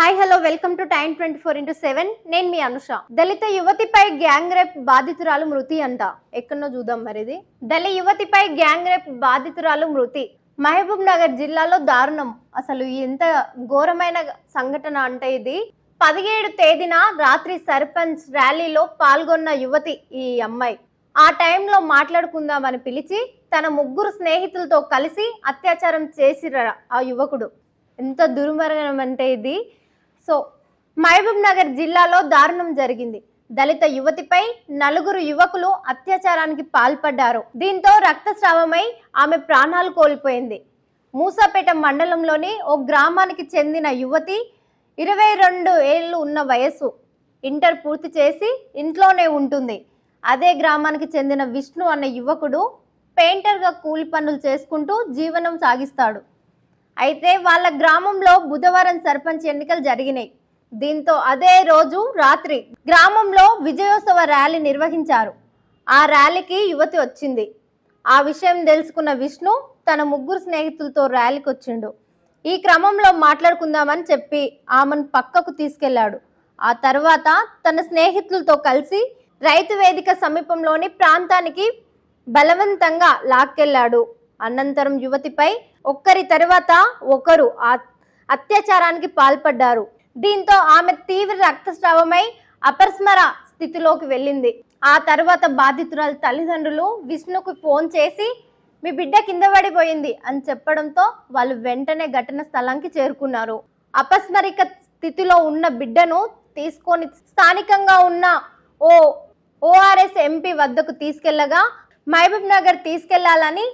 Hi hello welcome to time 24/7. నేను మీ అనుష. దళిత యువతిపై gang rape బాధితురాలు మృతి అంట. ఎక్కడో చూద్దాం మరి. ఇది దళిత యువతిపై గ్యాంగ్ రేప్ బాధితురాలు మృతి. మహబూబ్ నగర్ జిల్లాలో దారుణం. అసలు ఎంత ఘోరమైన సంఘటన అంటే ఇది 17 తేదీన రాత్రి సర్పంచ్ ర్యాలీలో పాల్గొన్న యువతి ఈ అమ్మాయి. ఆ టైంలో మాట్లాడుకుందామని పిలిచి తన 3 స్నేహితులతో కలిసి అత్యాచారం చేసిర ఆ యువకుడు. ఎంత దుర్మార్గం అంటే ఇది. సో మహబూబ్ నగర్ జిల్లాలో దారుణం జరిగింది. దళిత యువతిపై 4 యువకులు అత్యాచారానికి పాల్పడ్డారు. దీంతో రక్తస్రావమై ఆమె ప్రాణాలు కోల్పోయింది. మూసాపేట మండలంలోని ఓ గ్రామానికి చెందిన యువతి 22 ఏళ్ళు ఉన్న వయస్సు. ఇంటర్ పూర్తి చేసి ఇంట్లోనే ఉంటుంది. అదే గ్రామానికి చెందిన విష్ణు అనే యువకుడు పెయింటర్గా కూలి పనులు చేసుకుంటూ జీవనం సాగిస్తాడు. అయితే వాళ్ళ గ్రామంలో బుధవారం సర్పంచ్ ఎన్నికలు జరిగినాయి. దీంతో అదే రోజు రాత్రి గ్రామంలో విజయోత్సవ ర్యాలీ నిర్వహించారు. ఆ ర్యాలీకి యువతి వచ్చింది. ఆ విషయం తెలుసుకున్న విష్ణు తన 3 స్నేహితులతో ర్యాలీకి వచ్చిండు. ఈ క్రమంలో మాట్లాడుకుందామని చెప్పి ఆమెను పక్కకు తీసుకెళ్లాడు. ఆ తర్వాత తన స్నేహితులతో కలిసి రైతు వేదిక సమీపంలోని ప్రాంతానికి బలవంతంగా లాక్కెళ్లాడు. అనంతరం యువతిపై ఒక్కరి తర్వాత ఒకరు అత్యాచారానికి పాల్పడ్డారు. దీంతో ఆమె తీవ్ర రక్తస్రావమై అపస్మర స్థితిలోకి వెళ్ళింది. ఆ తర్వాత బాధితురాలు తల్లిదండ్రులు విష్ణుకు ఫోన్ చేసి మీ బిడ్డ కింద పడిపోయింది అని చెప్పడంతో వాళ్ళు వెంటనే ఘటన స్థలానికి చేరుకున్నారు. అపస్మరిక స్థితిలో ఉన్న బిడ్డను తీసుకొని స్థానికంగా ఉన్న ఓఆర్ఎస్ ఎంపీ వద్దకు తీసుకెళ్లగా మహబూబ్ నగర్ తీసుకెళ్లాలని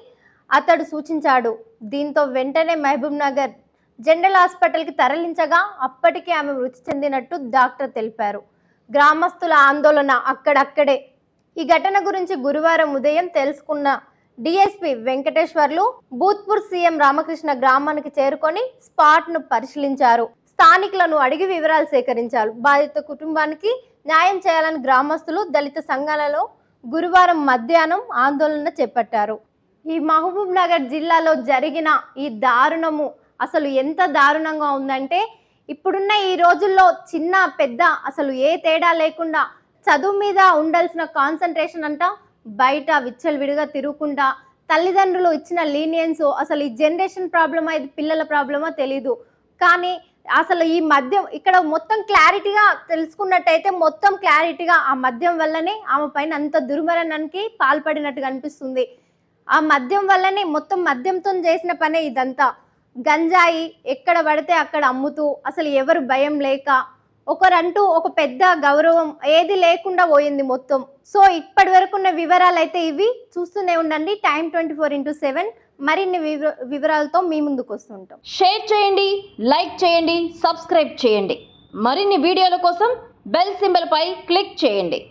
అతడు సూచించాడు. దీంతో వెంటనే మహబూబ్ నగర్ జనరల్ హాస్పిటల్కి తరలించగా అప్పటికే ఆమె మృతి చెందినట్టు డాక్టర్ తెలిపారు. గ్రామస్తుల ఆందోళన అక్కడక్కడే. ఈ ఘటన గురించి గురువారం ఉదయం తెలుసుకున్న డిఎస్పీ వెంకటేశ్వర్లు భూత్పూర్ సీఎం రామకృష్ణ గ్రామానికి చేరుకొని స్పాట్ను పరిశీలించారు. స్థానికులను అడిగి వివరాలు సేకరించారు. బాధిత కుటుంబానికి న్యాయం చేయాలని గ్రామస్తులు దళిత సంఘాలలో గురువారం మధ్యాహ్నం ఆందోళన చేపట్టారు. ఈ మహబూబ్ నగర్ జిల్లాలో జరిగిన ఈ దారుణము అసలు ఎంత దారుణంగా ఉందంటే ఇప్పుడున్న ఈ రోజుల్లో చిన్న పెద్ద అసలు ఏ తేడా లేకుండా చదువు మీద ఉండాల్సిన కాన్సన్ట్రేషన్ అంతా బయట విచ్చలవిడిగా తిరుగుకుండా తల్లిదండ్రులు ఇచ్చిన లీనియన్స్ అసలు ఈ జనరేషన్ ప్రాబ్లమా ఇది పిల్లల ప్రాబ్లమా తెలీదు. కానీ అసలు ఈ మద్యం ఇక్కడ మొత్తం క్లారిటీగా తెలుసుకున్నట్టయితే మొత్తం క్లారిటీగా ఆ మద్యం వల్లనే ఆమె పైన అంత దుర్మరణానికి పాల్పడినట్టుగా అనిపిస్తుంది. ఆ మద్యం వల్లనే మొత్తం మద్యంతో చేసిన పనే ఇదంతా. గంజాయి ఎక్కడ పడితే అక్కడ అమ్ముతూ అసలు ఎవరు భయం లేక ఒకరంటూ ఒక పెద్ద గౌరవం ఏది లేకుండా పోయింది మొత్తం. సో ఇప్పటి వరకు ఉన్న వివరాలు అయితే ఇవి. చూస్తూనే ఉండండి టైమ్ 24/7. మరిన్ని వివరాలతో మీ ముందుకు వస్తుంటాం. షేర్ చేయండి, లైక్ చేయండి, సబ్స్క్రైబ్ చేయండి. మరిన్ని వీడియోల కోసం బెల్ సింబల్ పై క్లిక్ చేయండి.